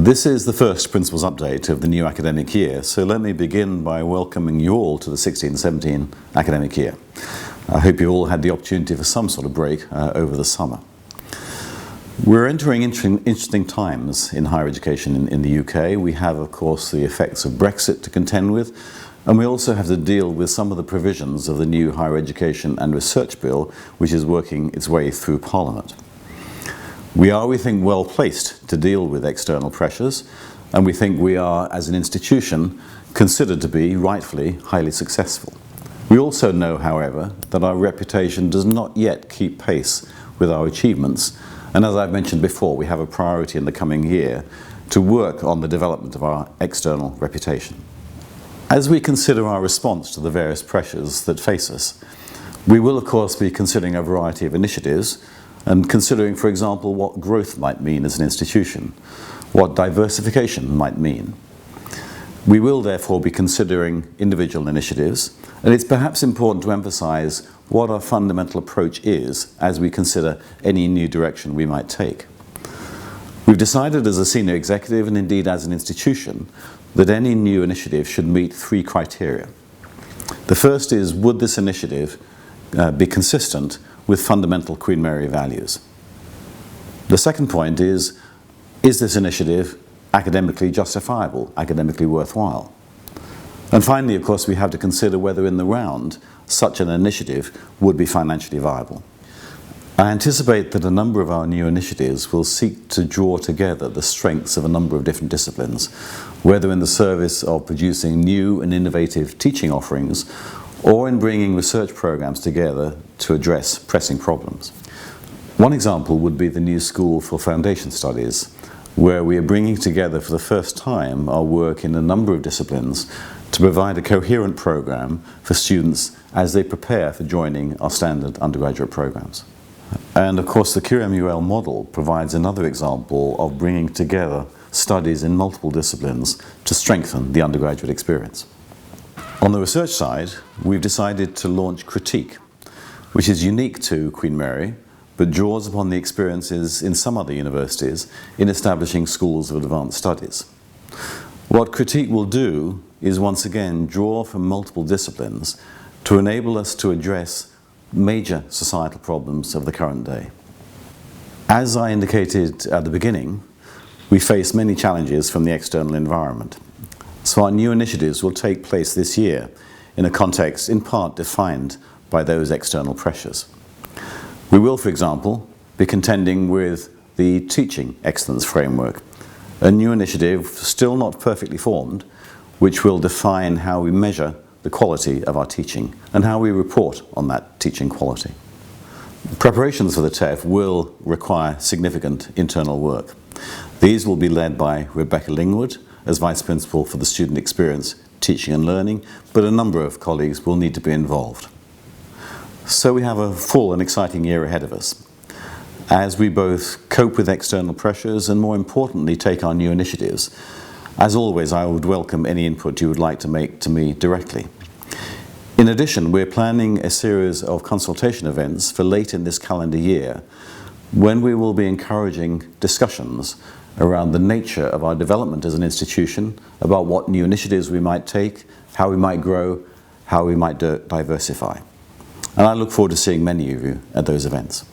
This is the first Principals Update of the new academic year, so let me begin by welcoming you all to the 16-17 academic year. I hope you all had the opportunity for some sort of break over the summer. We're entering interesting times in higher education in the UK. We have, of course, the effects of Brexit to contend with, and we also have to deal with some of the provisions of the new Higher Education and Research Bill, which is working its way through Parliament. We are, we think, well placed to deal with external pressures, and we think we are, as an institution, considered to be, rightfully, highly successful. We also know, however, that our reputation does not yet keep pace with our achievements, and as I've mentioned before, we have a priority in the coming year to work on the development of our external reputation. As we consider our response to the various pressures that face us, we will, of course, be considering a variety of initiatives and considering, for example, what growth might mean as an institution, what diversification might mean. We will therefore be considering individual initiatives, and it's perhaps important to emphasize what our fundamental approach is as we consider any new direction we might take. We've decided as a senior executive, and indeed as an institution, that any new initiative should meet three criteria. The first is, would this initiative be consistent with fundamental Queen Mary values? The second point is this initiative academically justifiable, academically worthwhile? And finally, of course, we have to consider whether in the round such an initiative would be financially viable. I anticipate that a number of our new initiatives will seek to draw together the strengths of a number of different disciplines, whether in the service of producing new and innovative teaching offerings or in bringing research programs together to address pressing problems. One example would be the new School for Foundation Studies, where we are bringing together for the first time our work in a number of disciplines to provide a coherent program for students as they prepare for joining our standard undergraduate programs. And of course, the QMUL model provides another example of bringing together studies in multiple disciplines to strengthen the undergraduate experience. On the research side, we've decided to launch Critique, which is unique to Queen Mary, but draws upon the experiences in some other universities in establishing schools of advanced studies. What Critique will do is once again draw from multiple disciplines to enable us to address major societal problems of the current day. As I indicated at the beginning, we face many challenges from the external environment. So our new initiatives will take place this year in a context in part defined by those external pressures. We will, for example, be contending with the Teaching Excellence Framework, a new initiative still not perfectly formed, which will define how we measure the quality of our teaching and how we report on that teaching quality. Preparations for the TEF will require significant internal work. These will be led by Rebecca Lingwood as Vice Principal for the Student Experience, Teaching and Learning, but a number of colleagues will need to be involved. So we have a full and exciting year ahead of us, as we both cope with external pressures and, more importantly, take our new initiatives. As always, I would welcome any input you would like to make to me directly. In addition, we're planning a series of consultation events for late in this calendar year, when we will be encouraging discussions around the nature of our development as an institution, about what new initiatives we might take, how we might grow, how we might diversify. And I look forward to seeing many of you at those events.